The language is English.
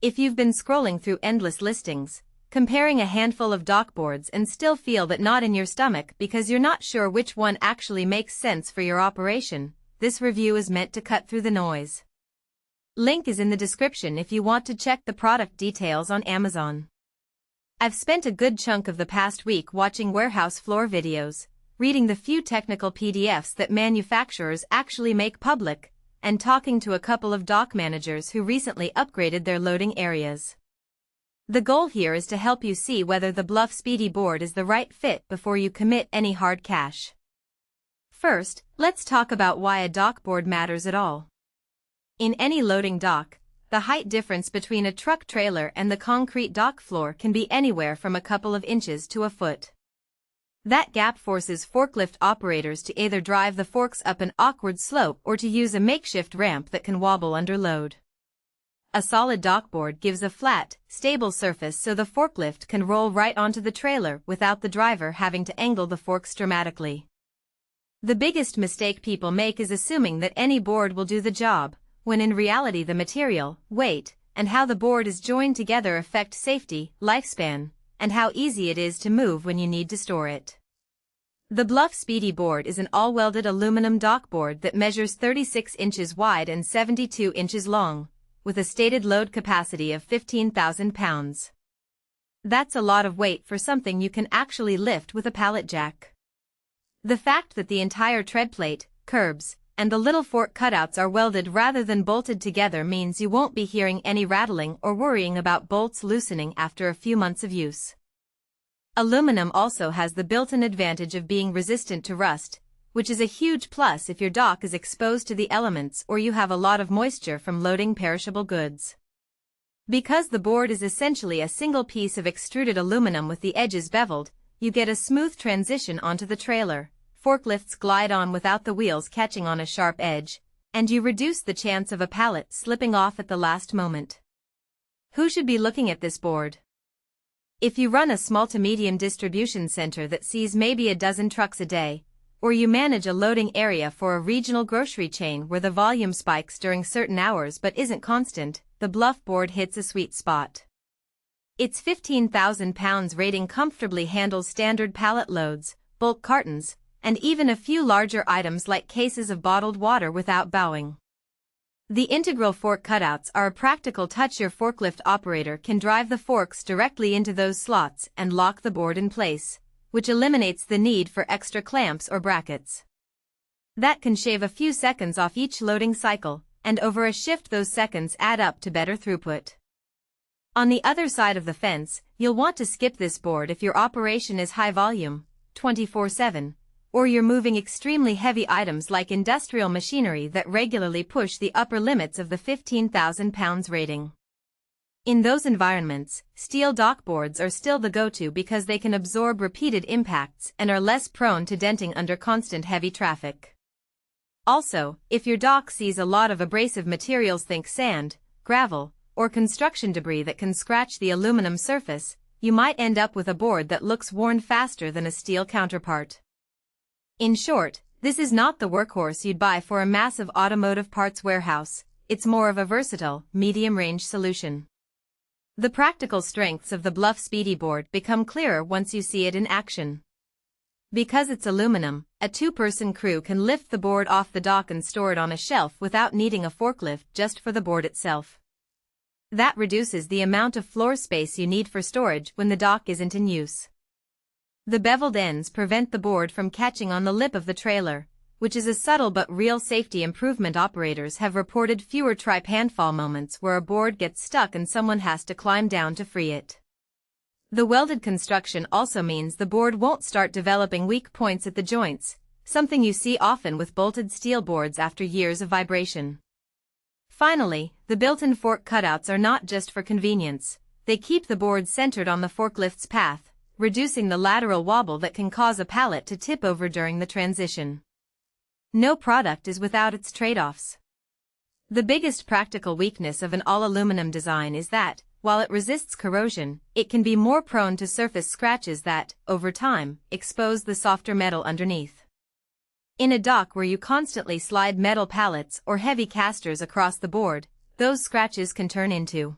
If you've been scrolling through endless listings, comparing a handful of dock boards and still feel that knot in your stomach because you're not sure which one actually makes sense for your operation, this review is meant to cut through the noise. Link is in the description if you want to check the product details on Amazon. I've spent a good chunk of the past week watching warehouse floor videos, reading the few technical PDFs that manufacturers actually make public, and talking to a couple of dock managers who recently upgraded their loading areas. The goal here is to help you see whether the Bluff Speedy Board is the right fit before you commit any hard cash. First, let's talk about why a dock board matters at all. In any loading dock, the height difference between a truck trailer and the concrete dock floor can be anywhere from a couple of inches to a foot. That gap forces forklift operators to either drive the forks up an awkward slope or to use a makeshift ramp that can wobble under load. A solid dock board gives a flat, stable surface so the forklift can roll right onto the trailer without the driver having to angle the forks dramatically. The biggest mistake people make is assuming that any board will do the job, when in reality the material, weight, and how the board is joined together affect safety, lifespan, and how easy it is to move when you need to store it. The Bluff Speedy Board is an all-welded aluminum dock board that measures 36 inches wide and 72 inches long, with a stated load capacity of 15,000 pounds. That's a lot of weight for something you can actually lift with a pallet jack. The fact that the entire treadplate, curbs, and the little fork cutouts are welded rather than bolted together means you won't be hearing any rattling or worrying about bolts loosening after a few months of use. Aluminum also has the built-in advantage of being resistant to rust, which is a huge plus if your dock is exposed to the elements or you have a lot of moisture from loading perishable goods. Because the board is essentially a single piece of extruded aluminum with the edges beveled, you get a smooth transition onto the trailer, forklifts glide on without the wheels catching on a sharp edge, and you reduce the chance of a pallet slipping off at the last moment. Who should be looking at this board? If you run a small to medium distribution center that sees maybe a dozen trucks a day, or you manage a loading area for a regional grocery chain where the volume spikes during certain hours but isn't constant, the Bluff board hits a sweet spot. Its 15,000 pounds rating comfortably handles standard pallet loads, bulk cartons, and even a few larger items like cases of bottled water without bowing. The integral fork cutouts are a practical touch. Your forklift operator can drive the forks directly into those slots and lock the board in place, which eliminates the need for extra clamps or brackets. That can shave a few seconds off each loading cycle, and over a shift those seconds add up to better throughput. On the other side of the fence, you'll want to skip this board if your operation is high volume, 24/7, or you're moving extremely heavy items like industrial machinery that regularly push the upper limits of the 15,000 pounds rating. In those environments, steel dock boards are still the go-to because they can absorb repeated impacts and are less prone to denting under constant heavy traffic. Also, if your dock sees a lot of abrasive materials, think sand, gravel, or construction debris that can scratch the aluminum surface, you might end up with a board that looks worn faster than a steel counterpart. In short, this is not the workhorse you'd buy for a massive automotive parts warehouse. It's more of a versatile, medium-range solution. The practical strengths of the Bluff Speedy Board become clearer once you see it in action. Because it's aluminum, a two-person crew can lift the board off the dock and store it on a shelf without needing a forklift just for the board itself. That reduces the amount of floor space you need for storage when the dock isn't in use. The beveled ends prevent the board from catching on the lip of the trailer, which is a subtle but real safety improvement. Operators have reported fewer trip handfall moments where a board gets stuck and someone has to climb down to free it. The welded construction also means the board won't start developing weak points at the joints, something you see often with bolted steel boards after years of vibration. Finally, the built-in fork cutouts are not just for convenience. They keep the board centered on the forklift's path, reducing the lateral wobble that can cause a pallet to tip over during the transition. No product is without its trade-offs. The biggest practical weakness of an all-aluminum design is that, while it resists corrosion, it can be more prone to surface scratches that, over time, expose the softer metal underneath. In a dock where you constantly slide metal pallets or heavy casters across the board, those scratches can turn into